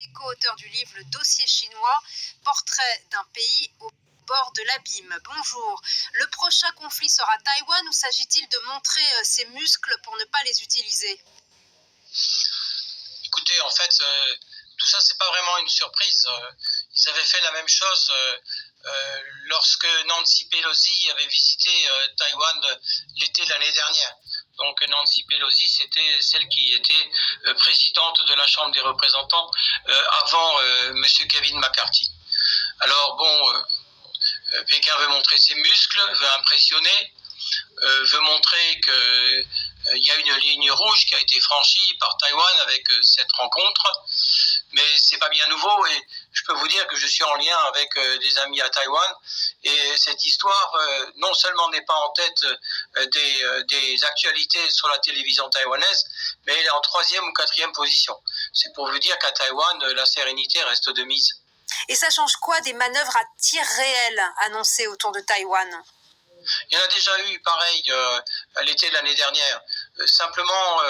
Co-auteur du livre Le dossier chinois, portrait d'un pays au bord de l'abîme. Bonjour. Le prochain conflit sera Taïwan ou s'agit-il de montrer ses muscles pour ne pas les utiliser? Écoutez, en fait, tout ça, c'est pas vraiment une surprise. Ils avaient fait la même chose lorsque Nancy Pelosi avait visité Taïwan l'été de l'année dernière. Donc Nancy Pelosi, c'était celle qui était présidente de la Chambre des représentants avant M. Kevin McCarthy. Alors bon, Pékin veut montrer ses muscles, veut impressionner, veut montrer qu'il y a une ligne rouge qui a été franchie par Taïwan avec cette rencontre, mais c'est pas bien nouveau et je peux vous dire que je suis en lien avec des amis à Taïwan et cette histoire non seulement n'est pas en tête des actualités sur la télévision taïwanaise, mais elle est en 3e ou 4e position. C'est pour vous dire qu'à Taïwan, la sérénité reste de mise. Et ça change quoi des manœuvres à tir réel annoncées autour de Taïwan? Il y en a déjà eu pareil l'été de l'année dernière. Simplement,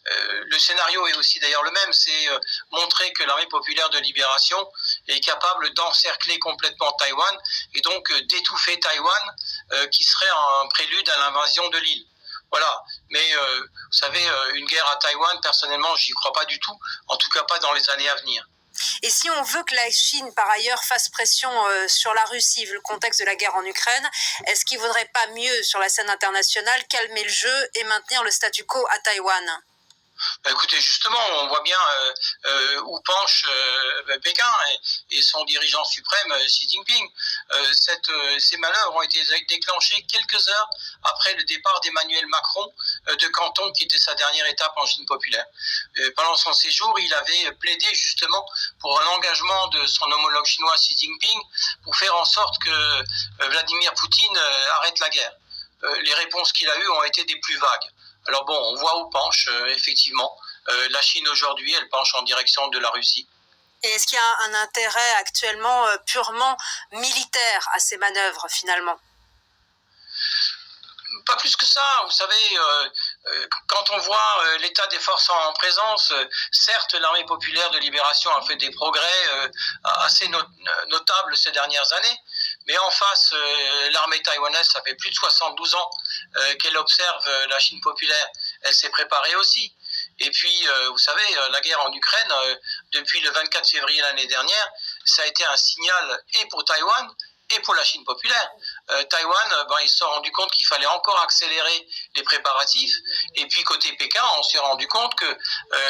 le scénario est aussi d'ailleurs le même, c'est montrer que l'armée populaire de libération est capable d'encercler complètement Taïwan et donc d'étouffer Taïwan, qui serait un prélude à l'invasion de l'île. Voilà, mais vous savez, une guerre à Taïwan, personnellement, j'y crois pas du tout, en tout cas pas dans les années à venir. Et si on veut que la Chine, par ailleurs, fasse pression sur la Russie, vu le contexte de la guerre en Ukraine, est-ce qu'il ne vaudrait pas mieux, sur la scène internationale, calmer le jeu et maintenir le statu quo à Taïwan? Écoutez, justement, on voit bien où penche Pékin et son dirigeant suprême, Xi Jinping. Ces manœuvres ont été déclenchées quelques heures après le départ d'Emmanuel Macron de Canton, qui était sa dernière étape en Chine populaire. Pendant son séjour, il avait plaidé justement pour un engagement de son homologue chinois Xi Jinping pour faire en sorte que Vladimir Poutine arrête la guerre. Les réponses qu'il a eues ont été des plus vagues. Alors bon, on voit où penche, effectivement. La Chine aujourd'hui, elle penche en direction de la Russie. Et est-ce qu'il y a un intérêt actuellement purement militaire à ces manœuvres, finalement? Pas plus que ça, vous savez, quand on voit l'état des forces en présence, certes l'armée populaire de libération a fait des progrès assez notables ces dernières années, mais en face, l'armée taïwanaise, ça fait plus de 72 ans qu'elle observe la Chine populaire, elle s'est préparée aussi. Et puis, vous savez, la guerre en Ukraine, depuis le 24 février l'année dernière, ça a été un signal et pour Taïwan, et pour la Chine populaire. Taïwan, il se sont rendu compte qu'il fallait encore accélérer les préparatifs. Et puis côté Pékin, on s'est rendu compte que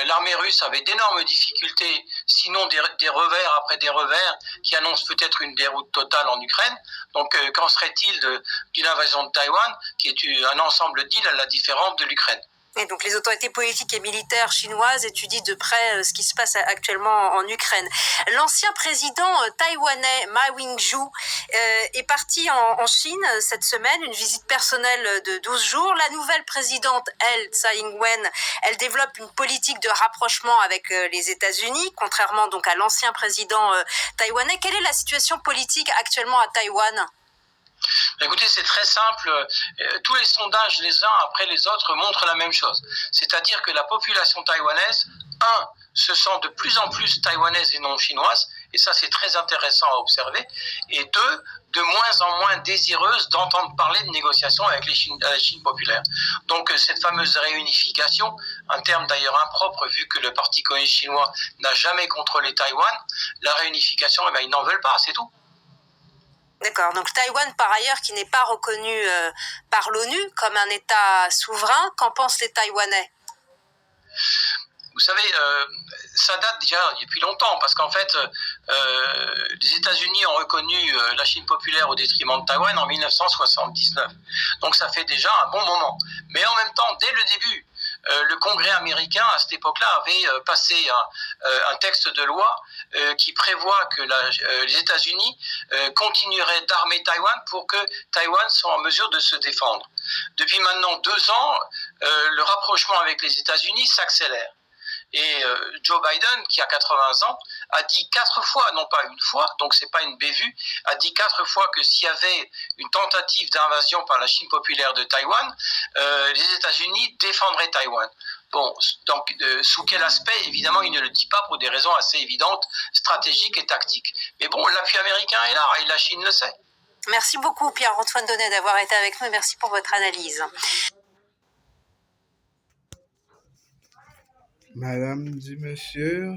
l'armée russe avait d'énormes difficultés, sinon des revers après des revers, qui annoncent peut-être une déroute totale en Ukraine. Donc qu'en serait-il d'une invasion de Taïwan, qui est un ensemble d'îles à la différence de l'Ukraine? Et donc les autorités politiques et militaires chinoises étudient de près ce qui se passe actuellement en Ukraine. L'ancien président taïwanais Ma Ying-jeou est parti en Chine cette semaine, une visite personnelle de 12 jours. La nouvelle présidente, elle, Tsai Ing-wen, elle développe une politique de rapprochement avec les États-Unis, contrairement donc à l'ancien président taïwanais. Quelle est la situation politique actuellement à Taïwan ? Écoutez, c'est très simple. Tous les sondages, les uns après les autres, montrent la même chose. C'est-à-dire que la population taïwanaise, se sent de plus en plus taïwanaise et non chinoise, et ça c'est très intéressant à observer, et deux, de moins en moins désireuse d'entendre parler de négociations avec la Chine populaire. Donc cette fameuse réunification, un terme d'ailleurs impropre vu que le Parti communiste chinois n'a jamais contrôlé Taïwan, la réunification, ils n'en veulent pas, c'est tout. D'accord, donc Taïwan par ailleurs qui n'est pas reconnu par l'ONU comme un État souverain, qu'en pensent les Taïwanais? Vous savez, ça date déjà depuis longtemps, parce qu'en fait, les États-Unis ont reconnu la Chine populaire au détriment de Taïwan en 1979. Donc ça fait déjà un bon moment. Mais en même temps, dès le début, le Congrès américain, à cette époque-là, avait passé un texte de loi qui prévoit que les États-Unis continueraient d'armer Taïwan pour que Taïwan soit en mesure de se défendre. Depuis maintenant 2 ans, le rapprochement avec les États-Unis s'accélère. Et Joe Biden, qui a 80 ans, a dit 4 fois, non pas une fois, donc c'est pas une bévue, a dit 4 fois que s'il y avait une tentative d'invasion par la Chine populaire de Taïwan, les États-Unis défendraient Taïwan. Bon, donc sous quel aspect? Évidemment, il ne le dit pas pour des raisons assez évidentes, stratégiques et tactiques. Mais bon, l'appui américain est là et la Chine le sait. Merci beaucoup Pierre-Antoine Donnet d'avoir été avec nous et merci pour votre analyse. Madame dit monsieur.